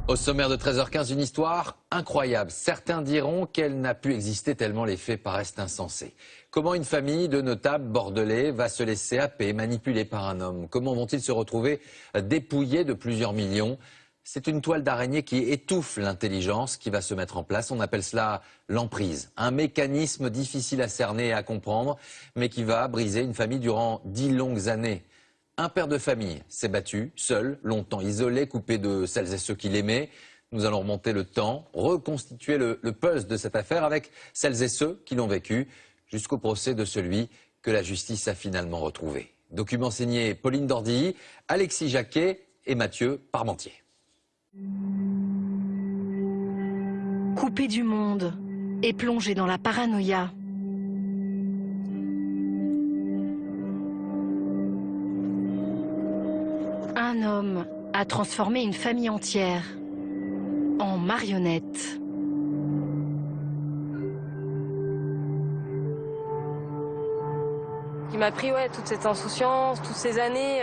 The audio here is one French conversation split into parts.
Au sommaire de 13h15, une histoire incroyable. Certains diront qu'elle n'a pu exister tellement les faits paraissent insensés. Comment une famille de notables bordelais va se laisser happer, manipulée par un homme? Comment vont-ils se retrouver dépouillés de plusieurs millions? C'est une toile d'araignée qui étouffe l'intelligence qui va se mettre en place. On appelle cela l'emprise. Un mécanisme difficile à cerner et à comprendre, mais qui va briser une famille durant 10 longues années. Un père de famille s'est battu, seul, longtemps isolé, coupé de celles et ceux qu'il aimait. Nous allons remonter le temps, reconstituer le puzzle de cette affaire avec celles et ceux qui l'ont vécu, jusqu'au procès de celui que la justice a finalement retrouvé. Document signé Pauline Dordilly, Alexis Jacquet et Mathieu Parmentier. Coupé du monde et plongé dans la paranoïa. Un homme a transformé une famille entière en marionnette. Il m'a pris toute cette insouciance, toutes ces années,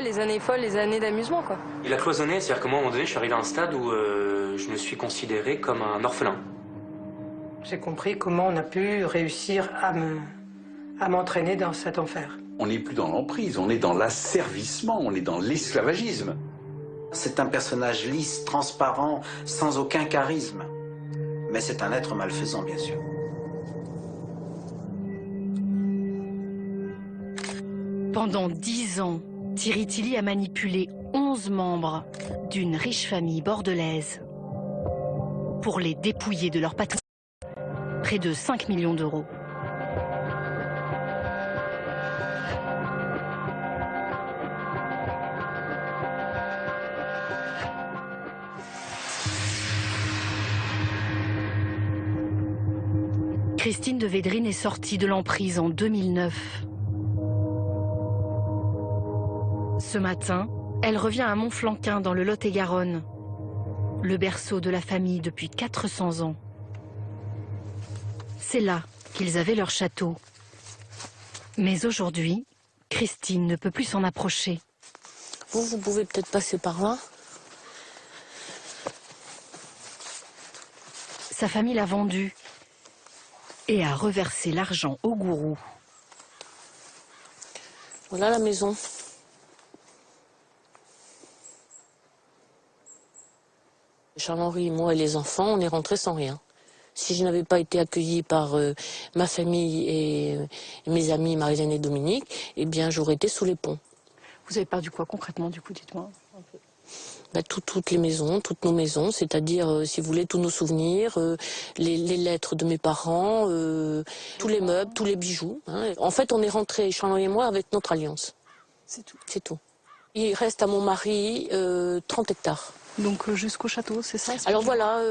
les années folles, les années d'amusement quoi. Il a cloisonné, c'est-à-dire que moi à un moment donné je suis arrivé à un stade où je me suis considéré comme un orphelin. J'ai compris comment on a pu réussir à m'entraîner dans cet enfer. On n'est plus dans l'emprise, on est dans l'asservissement, on est dans l'esclavagisme. C'est un personnage lisse, transparent, sans aucun charisme. Mais c'est un être malfaisant, bien sûr. Pendant 10 ans, Thierry Tilly a manipulé 11 membres d'une riche famille bordelaise pour les dépouiller de leur patrimoine, près de 5 millions d'euros. Christine de Védrine est sortie de l'emprise en 2009. Ce matin, elle revient à Montflanquin dans le Lot-et-Garonne, le berceau de la famille depuis 400 ans. C'est là qu'ils avaient leur château. Mais aujourd'hui, Christine ne peut plus s'en approcher. Vous pouvez peut-être passer par là. Sa famille l'a vendu et a reversé l'argent au gourou. Voilà la maison. Charles-Henri, moi et les enfants, on est rentrés sans rien. Si je n'avais pas été accueillie par ma famille et mes amis Marie-Hélène et Dominique, eh bien j'aurais été sous les ponts. Vous avez perdu quoi concrètement du coup, dites-moi un peu. Toutes les maisons, toutes nos maisons, c'est-à-dire, si vous voulez, tous nos souvenirs, les lettres de mes parents, tous les meubles, tous les bijoux. Hein. En fait, on est rentrés, Charles et moi, avec notre alliance. C'est tout. C'est tout. Il reste à mon mari 30 hectares. Donc jusqu'au château, c'est ça? Alors voilà,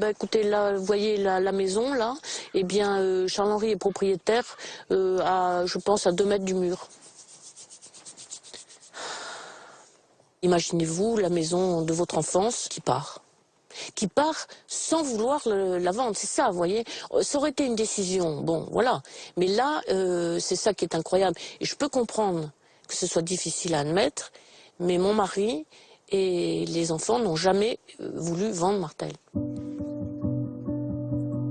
écoutez, là, vous voyez la maison, là, eh bien, Charles-Henri est propriétaire je pense, à 2 mètres du mur. Imaginez-vous la maison de votre enfance qui part sans vouloir la vendre, c'est ça, vous voyez. Ça aurait été une décision, bon, voilà. Mais là, c'est ça qui est incroyable. Et je peux comprendre que ce soit difficile à admettre, mais mon mari et les enfants n'ont jamais voulu vendre Martel.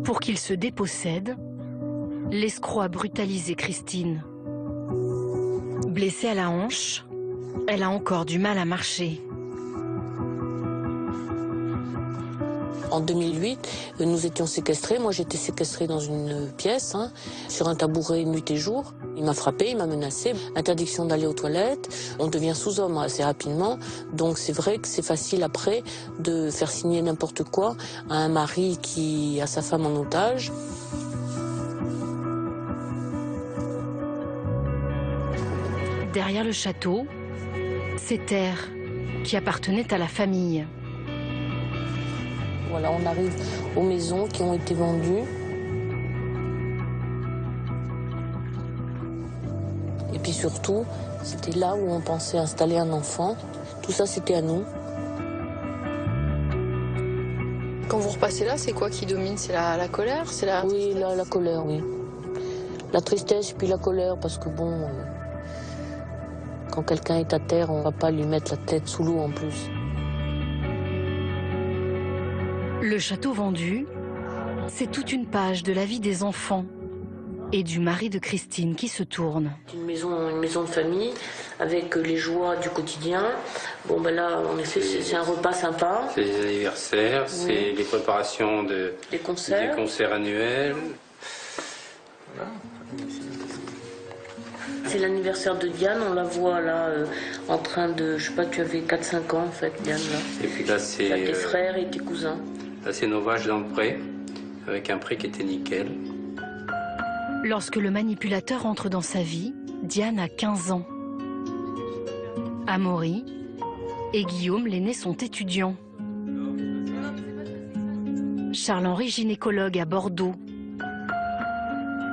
Pour qu'il se dépossède, l'escroc a brutalisé Christine. Blessée à la hanche, elle a encore du mal à marcher. En 2008, nous étions séquestrés. Moi, j'étais séquestrée dans une pièce, sur un tabouret nuit et jour. Il m'a frappé, il m'a menacé. Interdiction d'aller aux toilettes. On devient sous-homme assez rapidement. Donc c'est vrai que c'est facile après de faire signer n'importe quoi à un mari qui a sa femme en otage. Derrière le château, ces terres qui appartenaient à la famille. Voilà, on arrive aux maisons qui ont été vendues. Et puis surtout, c'était là où on pensait installer un enfant. Tout ça, c'était à nous. Quand vous repassez là, c'est quoi qui domine? C'est la colère? Oui, la colère, oui. La tristesse puis la colère, parce que bon, quand quelqu'un est à terre, on ne va pas lui mettre la tête sous l'eau en plus. Le château vendu, c'est toute une page de la vie des enfants et du mari de Christine qui se tourne. Une maison de famille avec les joies du quotidien. Bon ben là, en effet, c'est un repas sympa. C'est les anniversaires, oui. C'est les préparations des concerts annuels. Voilà. C'est l'anniversaire de Diane, on la voit là en train de, je sais pas, tu avais 4-5 ans en fait, Diane là. Et puis là c'est... tes frères et tes cousins. Là c'est nos vaches dans le pré, avec un pré qui était nickel. Lorsque le manipulateur entre dans sa vie, Diane a 15 ans. Amaury et Guillaume, l'aîné, sont étudiants. Charles-Henri, gynécologue à Bordeaux.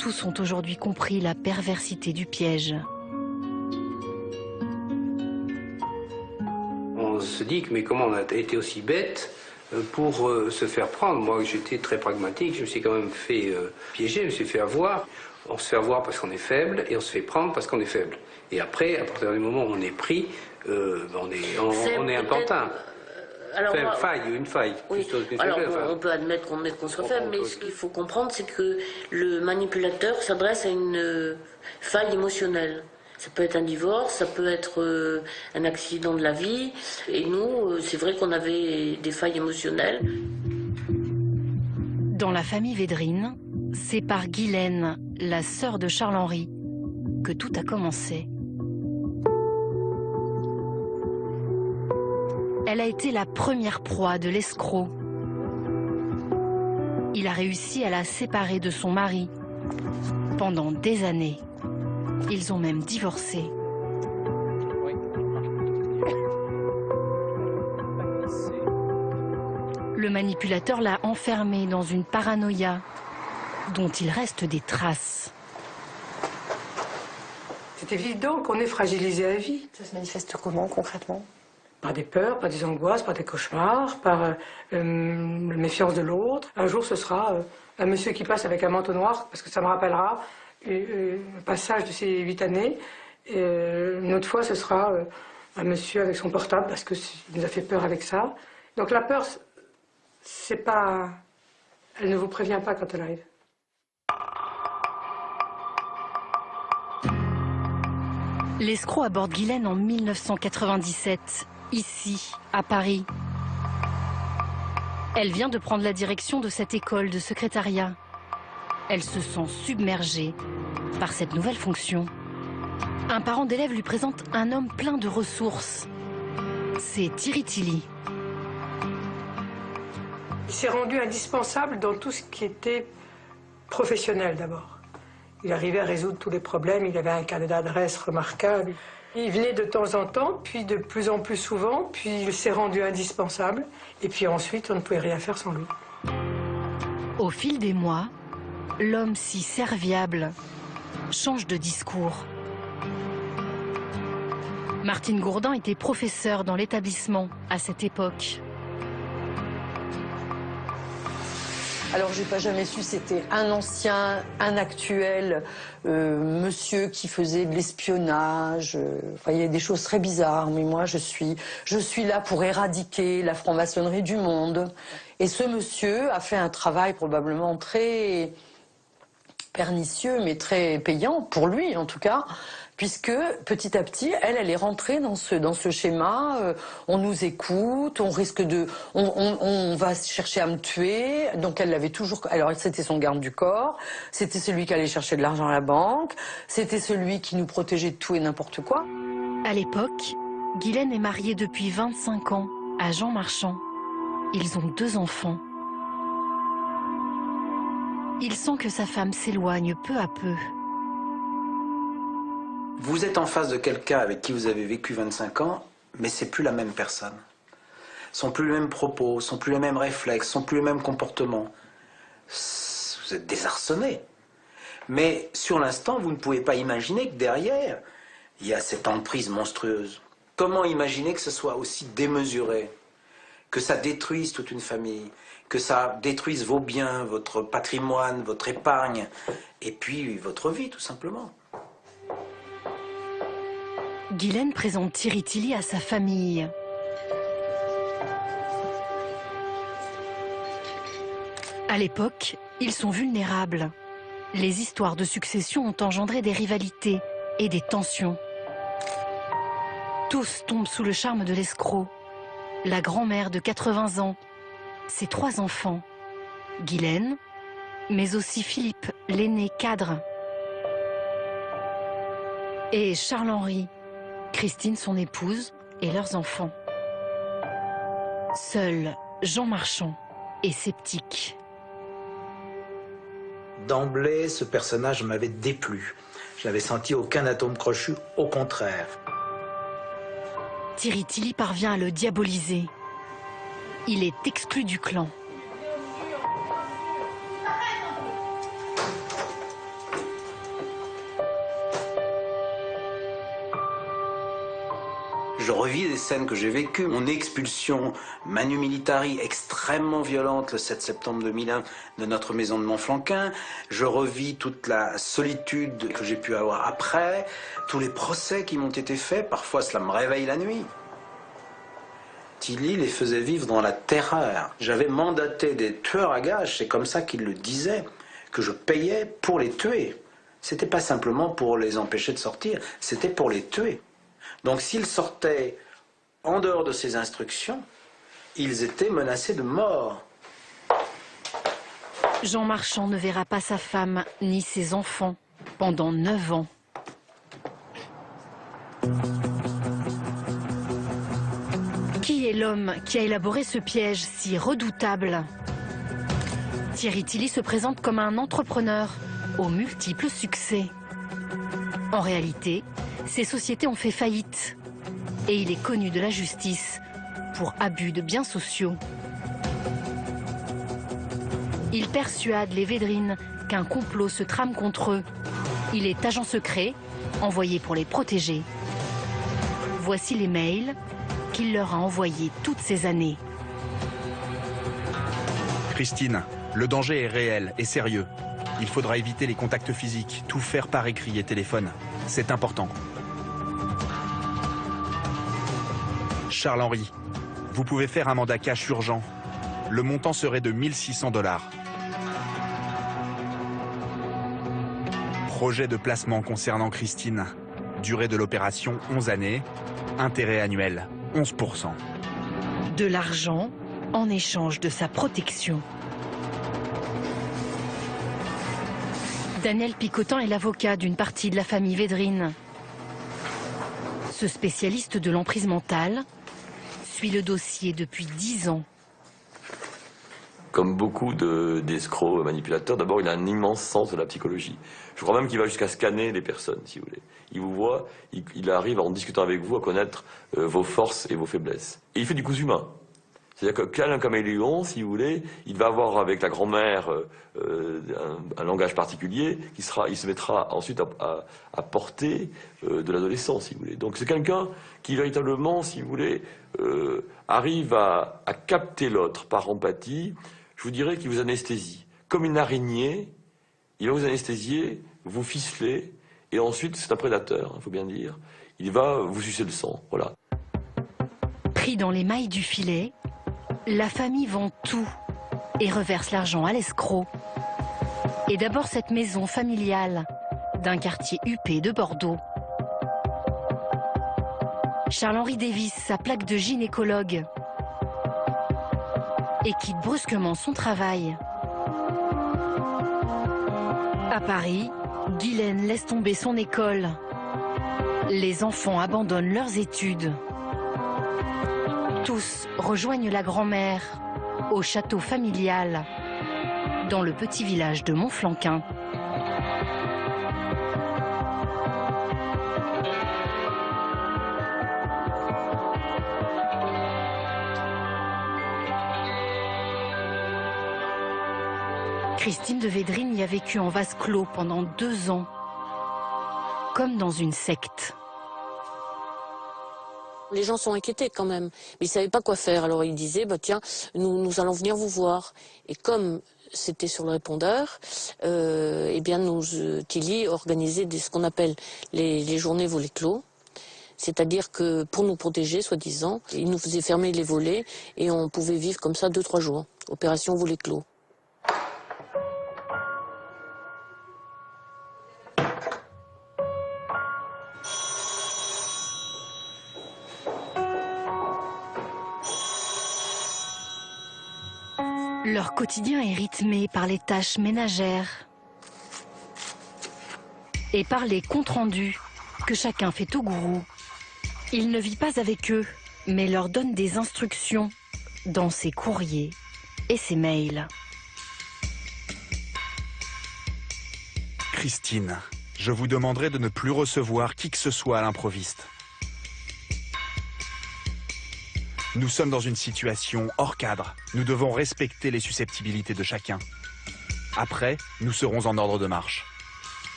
Tous ont aujourd'hui compris la perversité du piège. On se dit que mais comment on a été aussi bête pour se faire prendre. Moi j'étais très pragmatique, je me suis quand même fait piéger, je me suis fait avoir. On se fait avoir parce qu'on est faible et on se fait prendre parce qu'on est faible. Et après, à partir du moment où on est pris, on est un pantin. Alors, une faille. Oui. Alors, on peut admettre qu'on soit faible, mais ce qu'il faut comprendre, c'est que le manipulateur s'adresse à une faille émotionnelle. Ça peut être un divorce, ça peut être un accident de la vie. Et nous, c'est vrai qu'on avait des failles émotionnelles. Dans la famille Védrine, c'est par Guylaine, la sœur de Charles-Henri, que tout a commencé. Elle a été la première proie de l'escroc. Il a réussi à la séparer de son mari. Pendant des années, ils ont même divorcé. Le manipulateur l'a enfermée dans une paranoïa dont il reste des traces. C'est évident qu'on est fragilisé à vie. Ça se manifeste comment, concrètement? Par des peurs, par des angoisses, par des cauchemars, par la méfiance de l'autre. Un jour, ce sera un monsieur qui passe avec un manteau noir, parce que ça me rappellera le passage de ces 8 années. Et, une autre fois, ce sera un monsieur avec son portable, parce qu'il nous a fait peur avec ça. Donc la peur, c'est pas... Elle ne vous prévient pas quand elle arrive. L'escroc aborde Guylaine en 1997, ici, à Paris. Elle vient de prendre la direction de cette école de secrétariat. Elle se sent submergée par cette nouvelle fonction. Un parent d'élève lui présente un homme plein de ressources. C'est Thierry Tilly. Il s'est rendu indispensable dans tout ce qui était professionnel d'abord. Il arrivait à résoudre tous les problèmes, il avait un carnet d'adresses remarquable. Il venait de temps en temps, puis de plus en plus souvent, puis il s'est rendu indispensable. Et puis ensuite, on ne pouvait rien faire sans lui. Au fil des mois, l'homme si serviable change de discours. Martine Gourdin était professeure dans l'établissement à cette époque. Alors, j'ai pas jamais su, c'était un ancien, un actuel, monsieur qui faisait de l'espionnage. Enfin, il y a des choses très bizarres, mais moi, je suis là pour éradiquer la franc-maçonnerie du monde. Et ce monsieur a fait un travail probablement très pernicieux, mais très payant, pour lui en tout cas, puisque petit à petit, elle est rentrée dans ce schéma. On nous écoute, on risque de, on va chercher à me tuer. Donc elle l'avait toujours. Alors c'était son garde du corps, c'était celui qui allait chercher de l'argent à la banque, c'était celui qui nous protégeait de tout et n'importe quoi. À l'époque, Guylaine est mariée depuis 25 ans à Jean Marchand. Ils ont 2 enfants. Il sent que sa femme s'éloigne peu à peu. Vous êtes en face de quelqu'un avec qui vous avez vécu 25 ans, mais c'est plus la même personne. Sont plus les mêmes propos, sont plus les mêmes réflexes, sont plus les mêmes comportements. Vous êtes désarçonné. Mais sur l'instant, vous ne pouvez pas imaginer que derrière, il y a cette emprise monstrueuse. Comment imaginer que ce soit aussi démesuré, que ça détruise toute une famille, que ça détruise vos biens, votre patrimoine, votre épargne, et puis votre vie, tout simplement. Guylaine présente Thierry Tilly à sa famille. À l'époque, ils sont vulnérables. Les histoires de succession ont engendré des rivalités et des tensions. Tous tombent sous le charme de l'escroc. La grand-mère de 80 ans, ses 3 enfants, Guylaine, mais aussi Philippe, l'aîné cadre, et Charles-Henri, Christine, son épouse, et leurs enfants. Seul Jean Marchand est sceptique. D'emblée, ce personnage m'avait déplu. Je n'avais senti aucun atome crochu, au contraire. Thierry Tilly parvient à le diaboliser. Il est exclu du clan. Je revis des scènes que j'ai vécues. Mon expulsion manu militari extrêmement violente le 7 septembre 2001 de notre maison de Montflanquin. Je revis toute la solitude que j'ai pu avoir après, tous les procès qui m'ont été faits. Parfois, cela me réveille la nuit. Tilly les faisait vivre dans la terreur. J'avais mandaté des tueurs à gages, c'est comme ça qu'il le disait, que je payais pour les tuer. C'était pas simplement pour les empêcher de sortir, c'était pour les tuer. Donc s'ils sortaient en dehors de ces instructions, ils étaient menacés de mort. Jean Marchand ne verra pas sa femme ni ses enfants pendant 9 ans. Qui est l'homme qui a élaboré ce piège si redoutable? Thierry Tilly se présente comme un entrepreneur aux multiples succès. En réalité, ces sociétés ont fait faillite et il est connu de la justice pour abus de biens sociaux. Il persuade les Védrines qu'un complot se trame contre eux. Il est agent secret, envoyé pour les protéger. Voici les mails qu'il leur a envoyés toutes ces années. Christine, le danger est réel et sérieux. Il faudra éviter les contacts physiques, tout faire par écrit et téléphone. C'est important. Charles-Henri, vous pouvez faire un mandat cash urgent. Le montant serait de 1 600 $. Projet de placement concernant Christine. Durée de l'opération 11 années. Intérêt annuel 11%. De l'argent en échange de sa protection. Daniel Picotin est l'avocat d'une partie de la famille Védrine. Ce spécialiste de l'emprise mentale suit le dossier depuis 10 ans. Comme beaucoup d'escrocs manipulateurs, d'abord il a un immense sens de la psychologie. Je crois même qu'il va jusqu'à scanner les personnes, si vous voulez. Il vous voit, il arrive en discutant avec vous à connaître vos forces et vos faiblesses. Et il fait du cousu humain. C'est-à-dire que qu'un caméléon, si vous voulez, il va avoir avec la grand-mère un langage particulier, il se mettra ensuite à porter de l'adolescent, si vous voulez. Donc c'est quelqu'un qui véritablement, si vous voulez, arrive à capter l'autre par empathie. Je vous dirais qu'il vous anesthésie. Comme une araignée, il va vous anesthésier, vous ficeler, et ensuite, c'est un prédateur, il faut bien dire, il va vous sucer le sang, voilà. Pris dans les mailles du filet, la famille vend tout et reverse l'argent à l'escroc. Et d'abord cette maison familiale d'un quartier huppé de Bordeaux. Charles-Henri dévisse sa plaque de gynécologue et quitte brusquement son travail. À Paris, Guylaine laisse tomber son école. Les enfants abandonnent leurs études. Tous rejoignent la grand-mère au château familial dans le petit village de Montflanquin. Christine de Védrine y a vécu en vase clos pendant 2 ans, comme dans une secte. Les gens sont inquiétés quand même, mais ils ne savaient pas quoi faire. Alors ils disaient, bah, tiens, nous allons venir vous voir. Et comme c'était sur le répondeur, eh bien Tilly organisait ce qu'on appelle les journées volets clos. C'est-à-dire que pour nous protéger, soi-disant, ils nous faisaient fermer les volets et on pouvait vivre comme ça 2-3 jours. Opération volet clos. Leur quotidien est rythmé par les tâches ménagères et par les comptes rendus que chacun fait au gourou. Il ne vit pas avec eux, mais leur donne des instructions dans ses courriers et ses mails. Christine, je vous demanderai de ne plus recevoir qui que ce soit à l'improviste. Nous sommes dans une situation hors cadre. Nous devons respecter les susceptibilités de chacun. Après, nous serons en ordre de marche.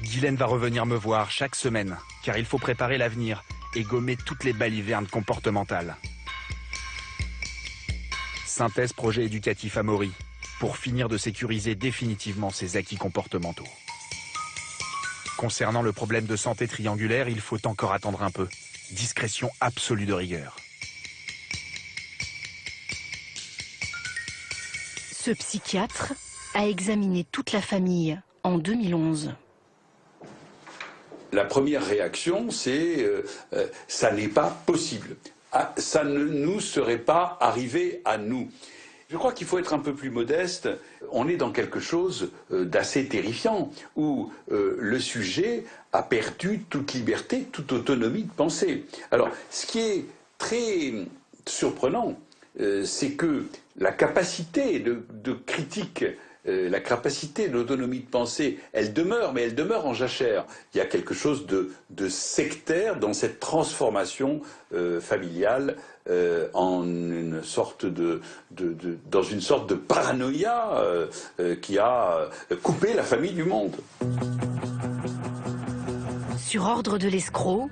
Guylaine va revenir me voir chaque semaine, car il faut préparer l'avenir et gommer toutes les balivernes comportementales. Synthèse projet éducatif Amaury, pour finir de sécuriser définitivement ses acquis comportementaux. Concernant le problème de santé triangulaire, il faut encore attendre un peu. Discrétion absolue de rigueur. Ce psychiatre a examiné toute la famille en 2011. La première réaction, c'est ça n'est pas possible. Ah, ça ne nous serait pas arrivé à nous. Je crois qu'il faut être un peu plus modeste. On est dans quelque chose d'assez terrifiant, où le sujet a perdu toute liberté, toute autonomie de pensée. Alors, ce qui est très surprenant, c'est que la capacité de critique, la capacité de l'autonomie de pensée, elle demeure, mais elle demeure en jachère. Il y a quelque chose de sectaire dans cette transformation familiale en une sorte dans une sorte de paranoïa qui a coupé la famille du monde. Sur ordre de l'escroc,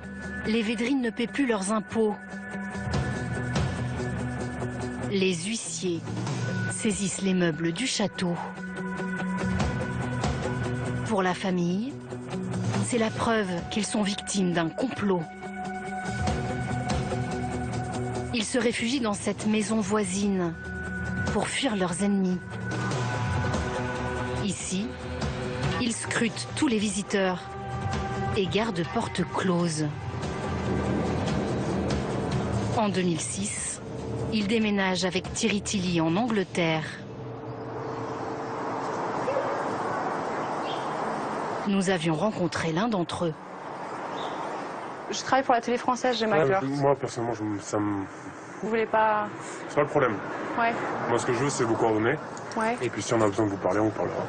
les Védrines ne paient plus leurs impôts. Les huissiers saisissent les meubles du château. Pour la famille, c'est la preuve qu'ils sont victimes d'un complot. Ils se réfugient dans cette maison voisine pour fuir leurs ennemis. Ici, ils scrutent tous les visiteurs et gardent porte close. En 2006, ils déménagent avec Thierry Tilly en Angleterre. Nous avions rencontré l'un d'entre eux. Je travaille pour la télé française, j'ai ma cœur. Moi, personnellement, ça me... Vous voulez pas... C'est pas le problème. Ouais. Moi, ce que je veux, c'est vous coordonner. Ouais. Et puis, si on a besoin de vous parler, on vous parlera.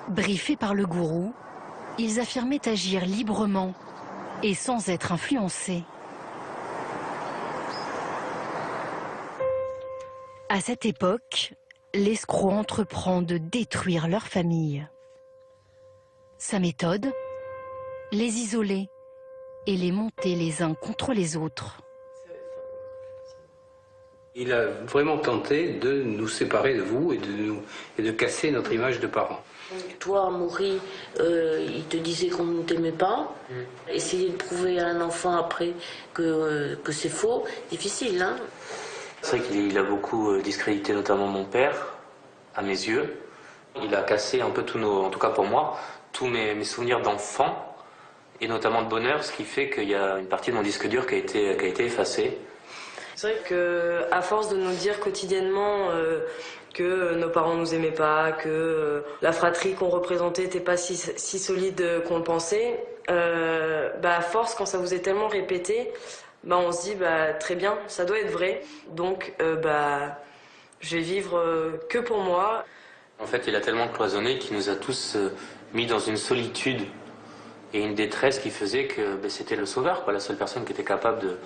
Briefés par le gourou, ils affirmaient agir librement et sans être influencés. À cette époque, l'escroc entreprend de détruire leur famille. Sa méthode, les isoler et les monter les uns contre les autres. Il a vraiment tenté de nous séparer de vous et de casser notre image de parents. Toi, Amaury, il te disait qu'on ne t'aimait pas. Essayer de prouver à un enfant après que c'est faux, difficile, hein? C'est vrai qu'il a beaucoup discrédité notamment mon père, à mes yeux. Il a cassé un peu en tout cas pour moi, tous mes souvenirs d'enfant, et notamment de bonheur, ce qui fait qu'il y a une partie de mon disque dur qui a été effacée. C'est vrai qu'à force de nous dire quotidiennement que nos parents nous aimaient pas, que la fratrie qu'on représentait n'était pas si solide qu'on le pensait, à force, quand ça vous est tellement répété, on se dit très bien, ça doit être vrai, donc je vais vivre que pour moi. En fait, il a tellement cloisonné qu'il nous a tous mis dans une solitude et une détresse qui faisait que c'était le sauveur, la seule personne qui était capable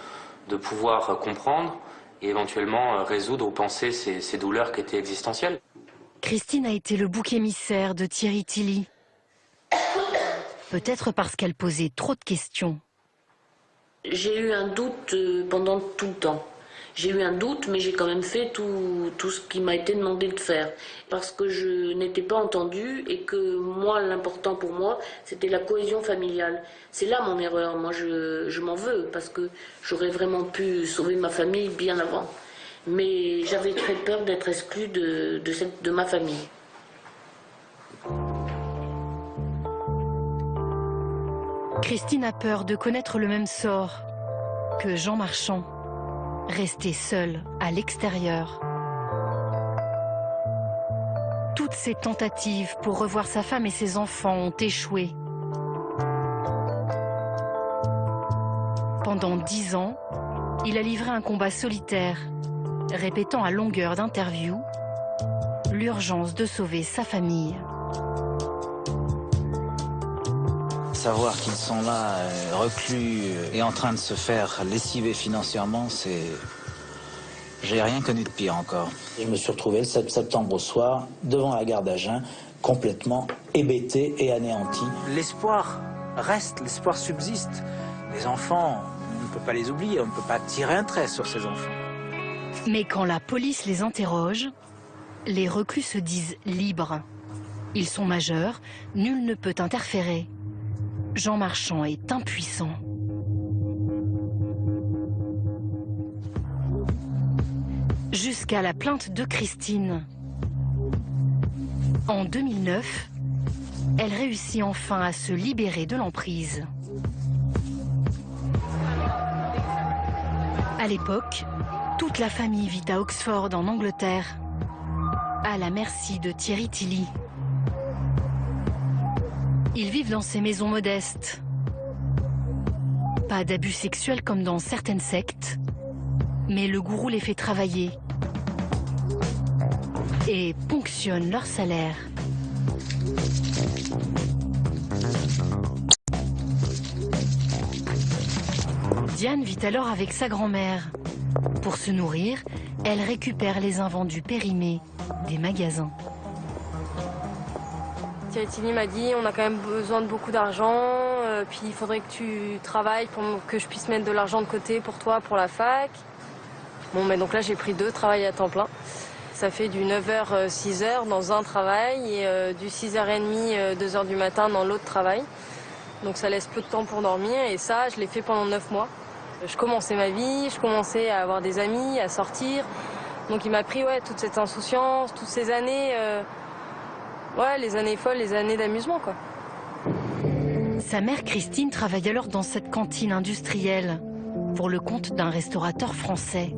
de pouvoir comprendre et éventuellement résoudre ou penser ces douleurs qui étaient existentielles. Christine a été le bouc émissaire de Thierry Tilly. Peut-être parce qu'elle posait trop de questions. J'ai eu un doute pendant tout le temps. J'ai eu un doute, mais j'ai quand même fait tout ce qui m'a été demandé de faire. Parce que je n'étais pas entendue et que moi, l'important pour moi, c'était la cohésion familiale. C'est là mon erreur. Moi, je m'en veux parce que j'aurais vraiment pu sauver ma famille bien avant. Mais j'avais très peur d'être exclue de ma famille. Christine a peur de connaître le même sort que Jean Marchand, resté seul à l'extérieur. Toutes ses tentatives pour revoir sa femme et ses enfants ont échoué. Pendant 10 ans, il a livré un combat solitaire, répétant à longueur d'interviews l'urgence de sauver sa famille. Savoir qu'ils sont là, reclus et en train de se faire lessiver financièrement, c'est... J'ai rien connu de pire encore. Je me suis retrouvé le 7 septembre au soir, devant la gare d'Agen, complètement hébété et anéanti. L'espoir reste, l'espoir subsiste. Les enfants, on ne peut pas les oublier, on ne peut pas tirer un trait sur ces enfants. Mais quand la police les interroge, les reclus se disent libres. Ils sont majeurs, nul ne peut interférer. Jean Marchand est impuissant. Jusqu'à la plainte de Christine. En 2009, elle réussit enfin à se libérer de l'emprise. À l'époque, toute la famille vit à Oxford, en Angleterre, à la merci de Thierry Tilly. Ils vivent dans ces maisons modestes. Pas d'abus sexuels comme dans certaines sectes, mais le gourou les fait travailler et ponctionne leur salaire. Diane vit alors avec sa grand-mère. Pour se nourrir, elle récupère les invendus périmés des magasins. Thierry Tilly m'a dit on a quand même besoin de beaucoup d'argent, puis il faudrait que tu travailles pour que je puisse mettre de l'argent de côté pour toi, pour la fac. Bon, mais donc là j'ai pris 2 travails à temps plein. Ça fait du 9h, 6h dans un travail et du 6h30, 2h du matin dans l'autre travail. Donc ça laisse peu de temps pour dormir et ça, je l'ai fait pendant 9 mois. Je commençais ma vie, je commençais à avoir des amis, à sortir. Donc il m'a pris toute cette insouciance, toutes ces années, les années folles, les années d'amusement, quoi. Sa mère Christine travaille alors dans cette cantine industrielle pour le compte d'un restaurateur français.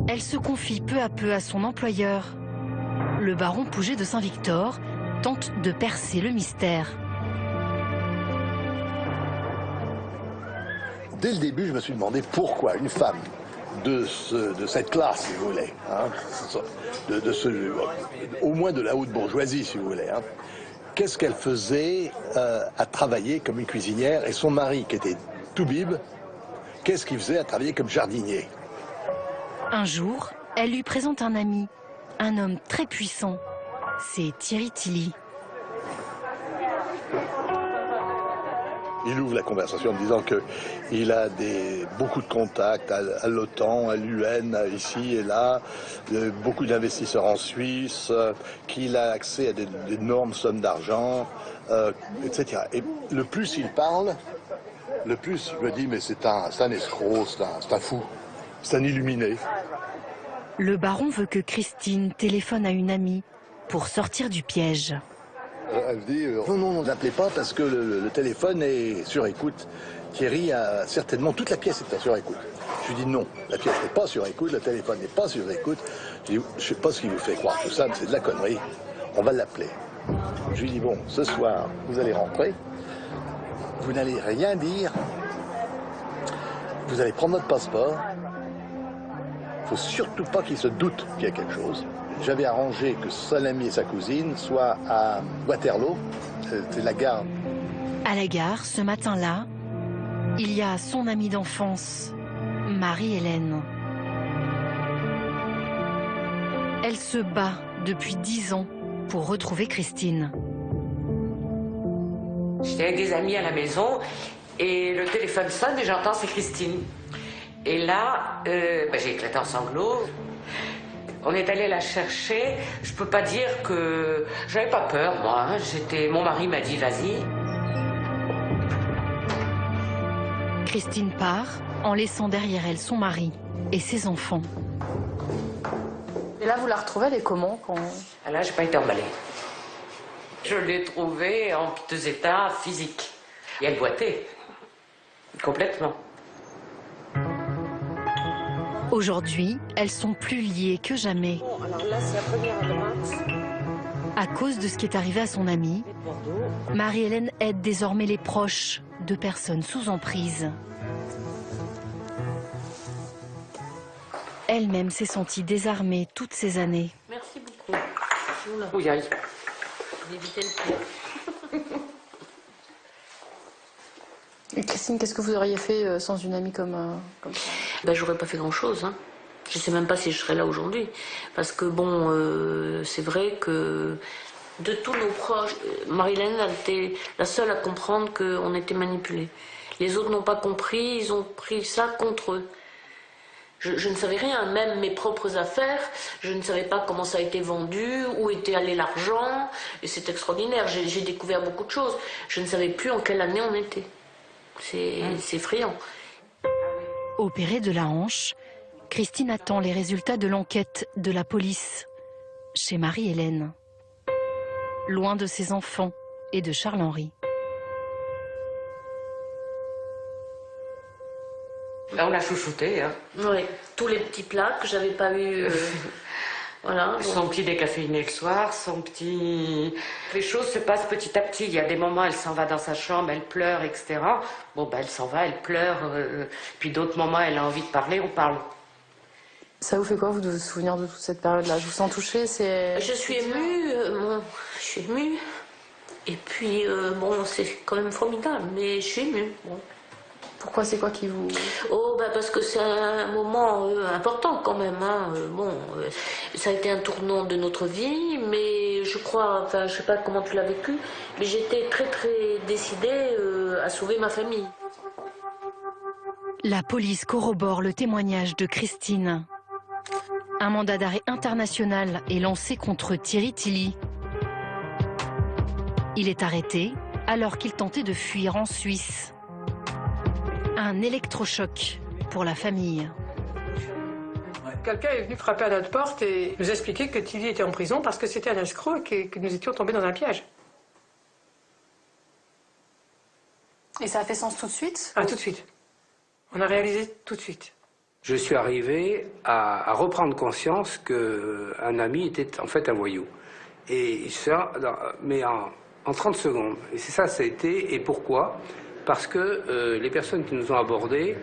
Elle se confie peu à peu à son employeur. Le baron Pouget de Saint-Victor tente de percer le mystère. Dès le début, je me suis demandé pourquoi une femme de cette classe, si vous voulez, au moins de la haute bourgeoisie, si vous voulez, qu'est-ce qu'elle faisait à travailler comme une cuisinière, et son mari, qui était toubib, qu'est-ce qu'il faisait à travailler comme jardinier? Un jour, elle lui présente un ami, un homme très puissant. C'est Thierry Tilly. Il ouvre la conversation en me disant qu'il a beaucoup de contacts à l'OTAN, à l'UN, ici et là, beaucoup d'investisseurs en Suisse, qu'il a accès à d'énormes sommes d'argent, etc. Et le plus il parle, le plus je me dis mais c'est un escroc, c'est un fou, c'est un illuminé. Le baron veut que Christine téléphone à une amie pour sortir du piège. Elle dit non, n'appelez pas parce que le téléphone est sur écoute. Thierry a certainement, toute la pièce est sur écoute. Je lui dis non, la pièce n'est pas sur écoute, le téléphone n'est pas sur écoute. Je ne sais pas ce qui vous fait croire tout ça, mais c'est de la connerie. On va l'appeler. Je lui dis bon, ce soir, vous allez rentrer, vous n'allez rien dire, vous allez prendre votre passeport. Il ne faut surtout pas qu'il se doute qu'il y a quelque chose. J'avais arrangé que son ami et sa cousine soient à Waterloo, c'est la gare. À la gare, ce matin-là, il y a son amie d'enfance, Marie-Hélène. Elle se bat depuis 10 ans pour retrouver Christine. J'étais avec des amis à la maison et le téléphone sonne et j'entends c'est Christine. Et là, j'ai éclaté en sanglots. On est allé la chercher. Je peux pas dire que j'avais pas peur, moi. Mon mari m'a dit vas-y. Christine part en laissant derrière elle son mari et ses enfants. Et là, vous la retrouvez, elle est comment quand... Ah là, j'ai pas été emballée. Je l'ai trouvée en piteux état physique. Et elle boitait. Complètement. Aujourd'hui, elles sont plus liées que jamais. Bon, alors là, c'est la première à droite. À cause de ce qui est arrivé à son amie, Marie-Hélène aide désormais les proches de personnes sous emprise. Elle-même s'est sentie désarmée toutes ces années. Merci beaucoup. Oui, aïe. D'éviter le pire. Et Christine, qu'est-ce que vous auriez fait sans une amie comme ça? J'aurais pas fait grand-chose. Hein. Je sais même pas si je serais là aujourd'hui. Parce que bon, c'est vrai que de tous nos proches, Marie-Hélène, elle était la seule à comprendre qu'on était manipulés. Les autres n'ont pas compris, ils ont pris ça contre eux. Je ne savais rien, même mes propres affaires, je ne savais pas comment ça a été vendu, où était allé l'argent, et c'est extraordinaire, j'ai découvert beaucoup de choses. Je ne savais plus en quelle année on était. C'est effrayant. Opérée de la hanche, Christine attend les résultats de l'enquête de la police chez Marie-Hélène, loin de ses enfants et de Charles-Henri. Là, on l'a chouchouté. Hein. Oui, tous les petits plats que j'avais pas eu. Voilà. Son petit décaféiné le soir, son petit... Les choses se passent petit à petit. Il y a des moments, elle s'en va dans sa chambre, elle pleure, etc. Bon, elle s'en va, elle pleure. Puis d'autres moments, elle a envie de parler, on parle. Ça vous fait quoi, vous, de vous souvenir de toute cette période-là? Je vous sens touchée, c'est... Je suis émue, je suis émue. Et puis, bon, c'est quand même formidable, mais je suis émue. Bon. Pourquoi, c'est quoi qui vous... Oh, parce que c'est un moment important quand même. Hein. Bon, ça a été un tournant de notre vie, mais je crois, enfin, je sais pas comment tu l'as vécu, mais j'étais très décidée à sauver ma famille. La police corrobore le témoignage de Christine. Un mandat d'arrêt international est lancé contre Thierry Tilly. Il est arrêté alors qu'il tentait de fuir en Suisse. Un électrochoc pour la famille. Quelqu'un est venu frapper à notre porte et nous expliquer que Tilly était en prison parce que c'était un escroc et que nous étions tombés dans un piège. Et ça a fait sens tout de suite? Ah, tout de suite. On a réalisé tout de suite. Je suis arrivé à reprendre conscience qu'un ami était en fait un voyou. Et ça, mais en 30 secondes. Et c'est ça a été. Et pourquoi? Parce que les personnes qui nous ont abordés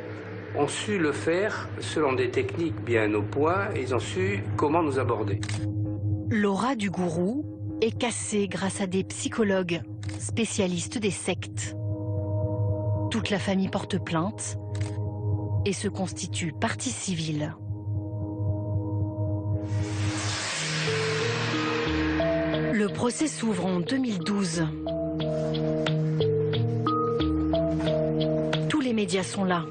ont su le faire selon des techniques bien au point, et ils ont su comment nous aborder. L'aura du gourou est cassée grâce à des psychologues spécialistes des sectes. Toute la famille porte plainte et se constitue partie civile. Le procès s'ouvre en 2012. Les médias sont là.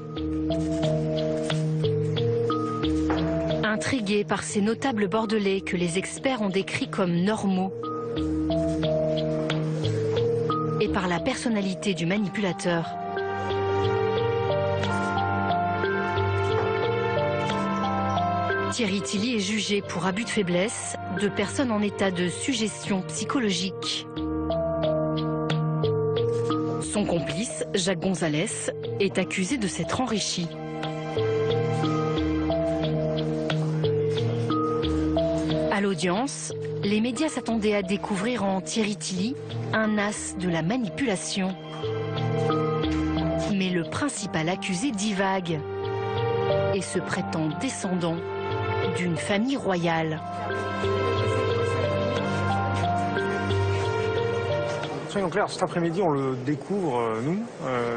Intrigués par ces notables bordelais que les experts ont décrits comme normaux et par la personnalité du manipulateur, Thierry Tilly est jugé pour abus de faiblesse de personnes en état de suggestion psychologique. Son complice, Jacques Gonzalez, est accusé de s'être enrichi. À l'audience, les médias s'attendaient à découvrir en Thierry Tilly un as de la manipulation. Mais le principal accusé divague et se prétend descendant d'une famille royale. Soyons clairs, cet après-midi, on le découvre, nous,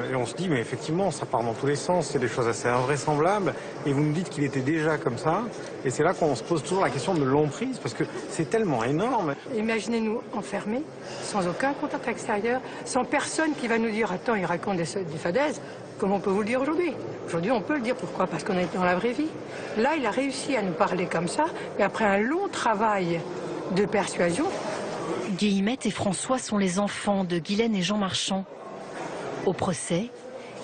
et on se dit, mais effectivement, ça part dans tous les sens, c'est des choses assez invraisemblables, et vous nous dites qu'il était déjà comme ça, et c'est là qu'on se pose toujours la question de l'emprise, parce que c'est tellement énorme. Imaginez-nous enfermés, sans aucun contact extérieur, sans personne qui va nous dire, attends, il raconte des fadaises, comme on peut vous le dire aujourd'hui. Aujourd'hui, on peut le dire, pourquoi? Parce qu'on est dans la vraie vie. Là, il a réussi à nous parler comme ça, et après un long travail de persuasion. Guillemette et François sont les enfants de Guylaine et Jean Marchand. Au procès,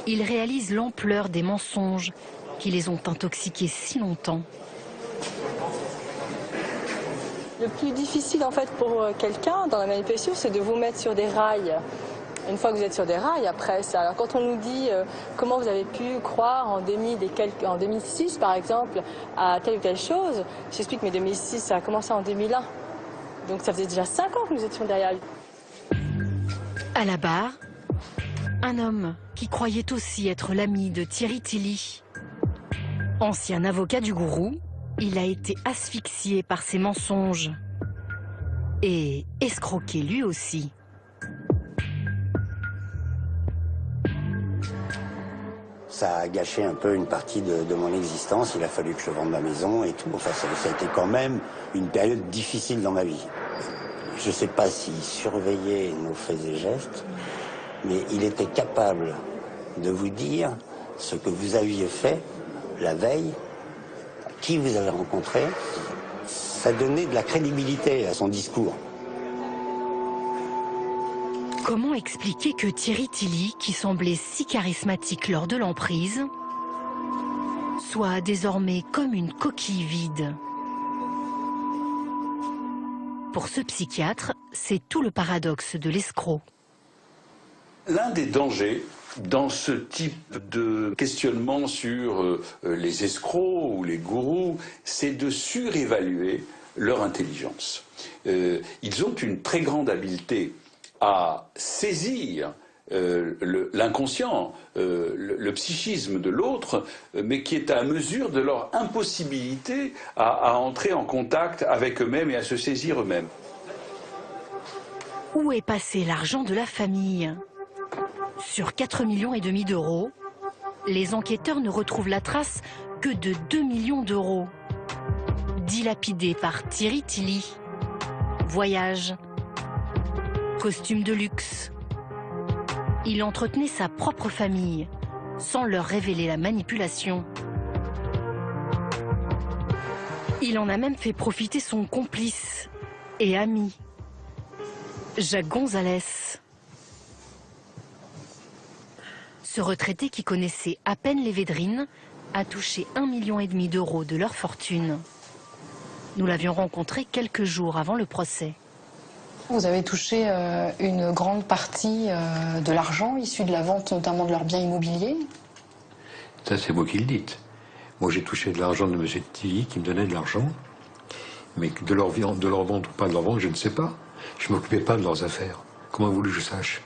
ils réalisent l'ampleur des mensonges qui les ont intoxiqués si longtemps. Le plus difficile en fait pour quelqu'un dans la manipulation, c'est de vous mettre sur des rails. Une fois que vous êtes sur des rails, après ça. Alors quand on nous dit comment vous avez pu croire en 2006 par exemple à telle ou telle chose, j'explique mais 2006 ça a commencé en 2001. Donc ça faisait déjà 5 ans que nous étions derrière lui. À la barre, un homme qui croyait aussi être l'ami de Thierry Tilly. Ancien avocat du gourou, il a été asphyxié par ses mensonges. Et escroqué lui aussi. Ça a gâché un peu une partie de mon existence. Il a fallu que je vende ma maison et tout. Enfin, ça a été quand même une période difficile dans ma vie. Je ne sais pas s'il surveillait nos faits et gestes, mais il était capable de vous dire ce que vous aviez fait la veille, qui vous avez rencontré. Ça donnait de la crédibilité à son discours. Comment expliquer que Thierry Tilly, qui semblait si charismatique lors de l'emprise, soit désormais comme une coquille vide? Pour ce psychiatre, c'est tout le paradoxe de l'escroc. L'un des dangers dans ce type de questionnement sur les escrocs ou les gourous, c'est de surévaluer leur intelligence. Ils ont une très grande habileté à saisir l'inconscient, le psychisme de l'autre, mais qui est à mesure de leur impossibilité à entrer en contact avec eux-mêmes et à se saisir eux-mêmes. Où est passé l'argent de la famille? Sur 4,5 millions d'euros, les enquêteurs ne retrouvent la trace que de 2 millions d'euros, dilapidés par Thierry Tilly. Voyage, costume de luxe. Il entretenait sa propre famille, sans leur révéler la manipulation. Il en a même fait profiter son complice et ami, Jacques Gonzalez. Ce retraité qui connaissait à peine les Védrines a touché 1,5 million d'euros de leur fortune. Nous l'avions rencontré quelques jours avant le procès. Vous avez touché une grande partie de l'argent issu de la vente notamment de leurs biens immobiliers? Ça, c'est vous qui le dites. Moi, j'ai touché de l'argent de M. Tilly qui me donnait de l'argent. Mais de leur vente ou pas de leur vente, je ne sais pas. Je ne m'occupais pas de leurs affaires. Comment voulez-vous que je sache?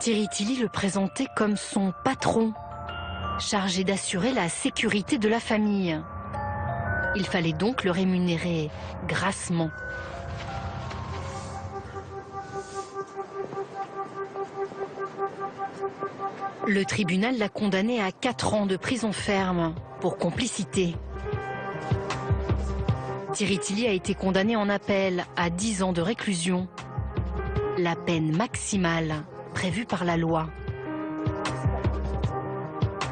Thierry Tilly le présentait comme son patron, chargé d'assurer la sécurité de la famille. Il fallait donc le rémunérer grassement. Le tribunal l'a condamné à 4 ans de prison ferme pour complicité. Thierry Tilly a été condamné en appel à 10 ans de réclusion, la peine maximale prévue par la loi.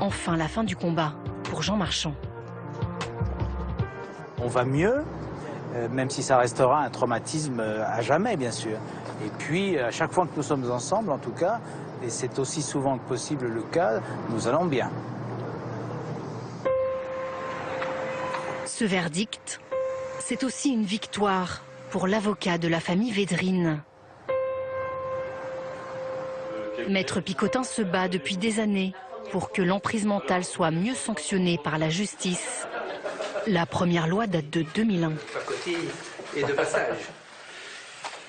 Enfin, la fin du combat pour Jean Marchand. On va mieux, même si ça restera un traumatisme à jamais, bien sûr. Et puis, à chaque fois que nous sommes ensemble, en tout cas, et c'est aussi souvent que possible le cas, nous allons bien. Ce verdict, c'est aussi une victoire pour l'avocat de la famille Védrine. Maître Picotin se bat depuis des années pour que l'emprise mentale soit mieux sanctionnée par la justice. La première loi date de 2001. Et de passage.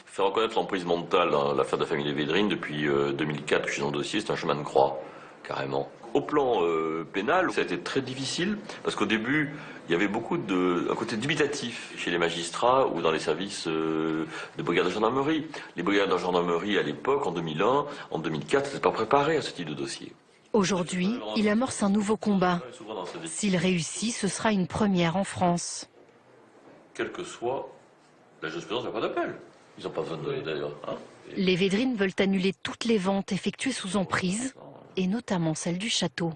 Faire reconnaître l'emprise mentale dans l'affaire de la famille des Védrines depuis 2004 que je suis dans le dossier, c'est un chemin de croix, carrément. Au plan pénal, ça a été très difficile parce qu'au début, il y avait beaucoup un côté dubitatif chez les magistrats ou dans les services de brigade de gendarmerie. Les brigades de gendarmerie à l'époque, en 2001, en 2004, n'étaient pas préparées à ce type de dossier. Aujourd'hui, il amorce un nouveau combat. S'il réussit, ce sera une première en France. Quelle que soit la jurisprudence, il n'y a pas d'appel. Ils n'ont pas besoin d'ailleurs. Hein. Les Védrines veulent annuler toutes les ventes effectuées sous emprise, et notamment celle du château.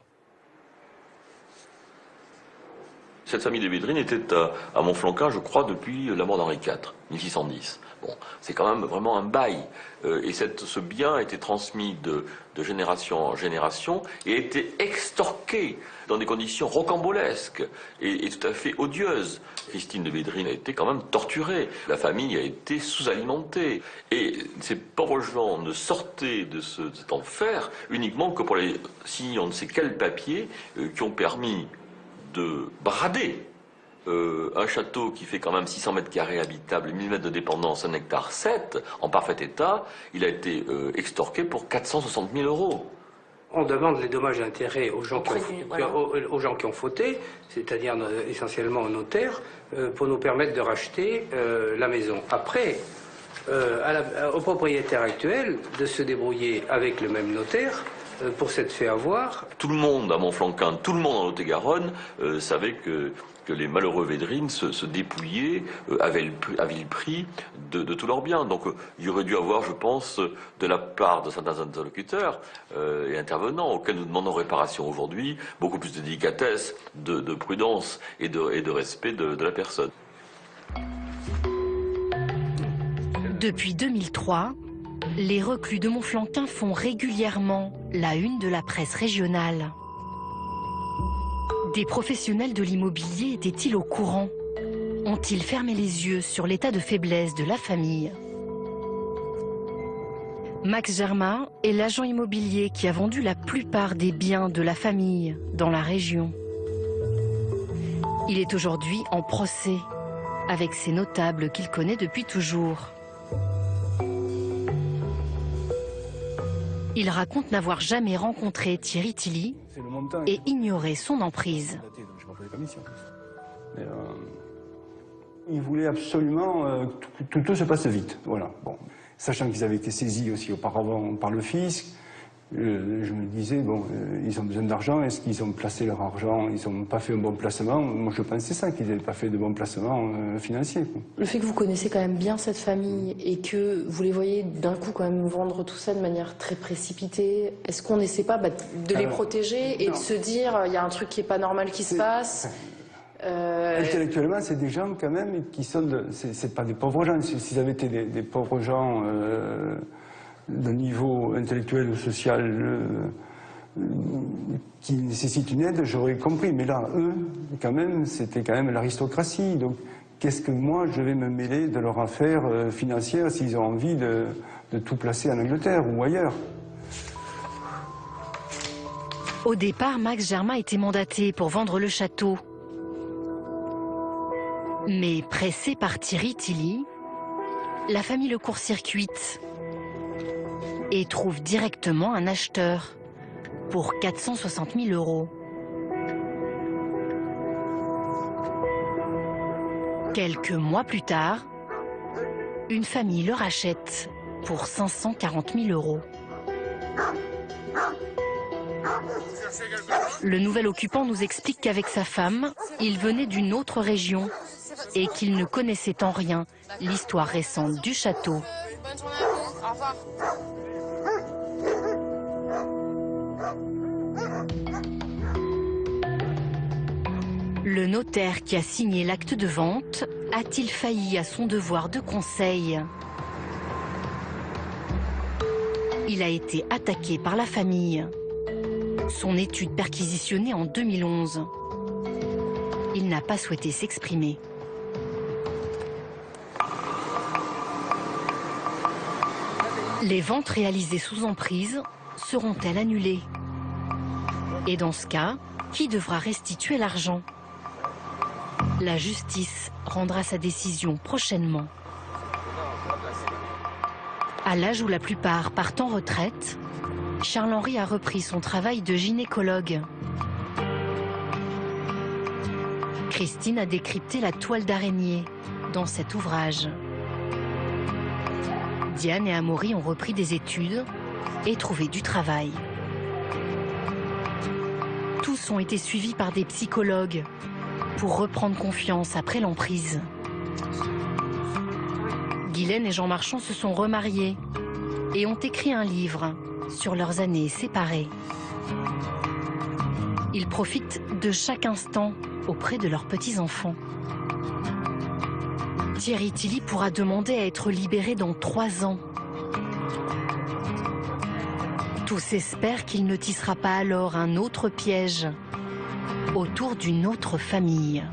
Cette famille des Védrines était à Montflanquin, je crois, depuis la mort d'Henri IV, 1610. Bon, c'est quand même vraiment un bail. Et ce bien a été transmis de génération en génération et a été extorqué dans des conditions rocambolesques et tout à fait odieuses. Christine de Védrines a été quand même torturée. La famille a été sous-alimentée. Et ces pauvres gens ne sortaient de cet enfer uniquement que pour les signer on ne sait quel papier qui ont permis de brader un château qui fait quand même 600 mètres carrés habitables, 1000 mètres de dépendance, 1 hectare 7, en parfait état, il a été extorqué pour 460 000 euros. On demande les dommages et intérêts aux gens qui ont fauté, c'est-à-dire essentiellement aux notaires, pour nous permettre de racheter la maison. Après, au propriétaire actuel de se débrouiller avec le même notaire pour s'être fait avoir. Tout le monde à Montflanquin, tout le monde en Lot-et-Garonne savait que les malheureux Védrines se dépouillaient à vil prix de tous leurs biens. Donc il y aurait dû avoir, je pense, de la part de certains interlocuteurs et intervenants auxquels nous demandons réparation aujourd'hui, beaucoup plus de délicatesse, de prudence et de respect de la personne. Depuis 2003, les reclus de Montflanquin font régulièrement la une de la presse régionale. Des professionnels de l'immobilier étaient-ils au courant? Ont-ils fermé les yeux sur l'état de faiblesse de la famille? Max Germain est l'agent immobilier qui a vendu la plupart des biens de la famille dans la région. Il est aujourd'hui en procès avec ces notables qu'il connaît depuis toujours. Il raconte n'avoir jamais rencontré Thierry Tilly et ignorer son emprise. Ils voulaient absolument que tout se passe vite. Voilà. Bon. Sachant qu'ils avaient été saisis aussi auparavant par le fisc, je me disais, bon, ils ont besoin d'argent, est-ce qu'ils ont placé leur argent, ils n'ont pas fait un bon placement? Moi je pensais ça, qu'ils n'avaient pas fait de bon placement financier. Le fait que vous connaissez quand même bien cette famille et que vous les voyez d'un coup quand même vendre tout ça de manière très précipitée, est-ce qu'on n'essaie pas de les protéger et de se dire, il y a un truc qui n'est pas normal qui se passe? Intellectuellement, c'est des gens quand même qui sont, c'est pas des pauvres gens. S'ils avaient été des pauvres gens d'un niveau intellectuel ou social qui nécessitent une aide, j'aurais compris. Mais là, eux, quand même, c'était quand même l'aristocratie. Donc, qu'est-ce que moi, je vais me mêler de leur affaire financière s'ils ont envie de tout placer en Angleterre ou ailleurs? Au départ, Max Germain était mandaté pour vendre le château. Mais pressé par Thierry Tilly, la famille le court-circuite et trouve directement un acheteur pour 460 000 euros. Quelques mois plus tard, une famille le rachète pour 540 000 euros. Le nouvel occupant nous explique qu'avec sa femme, il venait d'une autre région et qu'il ne connaissait en rien l'histoire récente du château. Bonne journée à vous. Au revoir. Le notaire qui a signé l'acte de vente a-t-il failli à son devoir de conseil? Il a été attaqué par la famille. Son étude perquisitionnée en 2011. Il n'a pas souhaité s'exprimer. Les ventes réalisées sous emprise seront-elles annulées? Et dans ce cas, qui devra restituer l'argent? La justice rendra sa décision prochainement. À l'âge où la plupart partent en retraite, Charles-Henri a repris son travail de gynécologue. Christine a décrypté la toile d'araignée dans cet ouvrage. Diane et Amaury ont repris des études et trouvé du travail. Tous ont été suivis par des psychologues pour reprendre confiance après l'emprise. Guylaine et Jean Marchand se sont remariés et ont écrit un livre sur leurs années séparées. Ils profitent de chaque instant auprès de leurs petits-enfants. Thierry Tilly pourra demander à être libéré dans 3 ans. Tous espèrent qu'il ne tissera pas alors un autre piège autour d'une autre famille.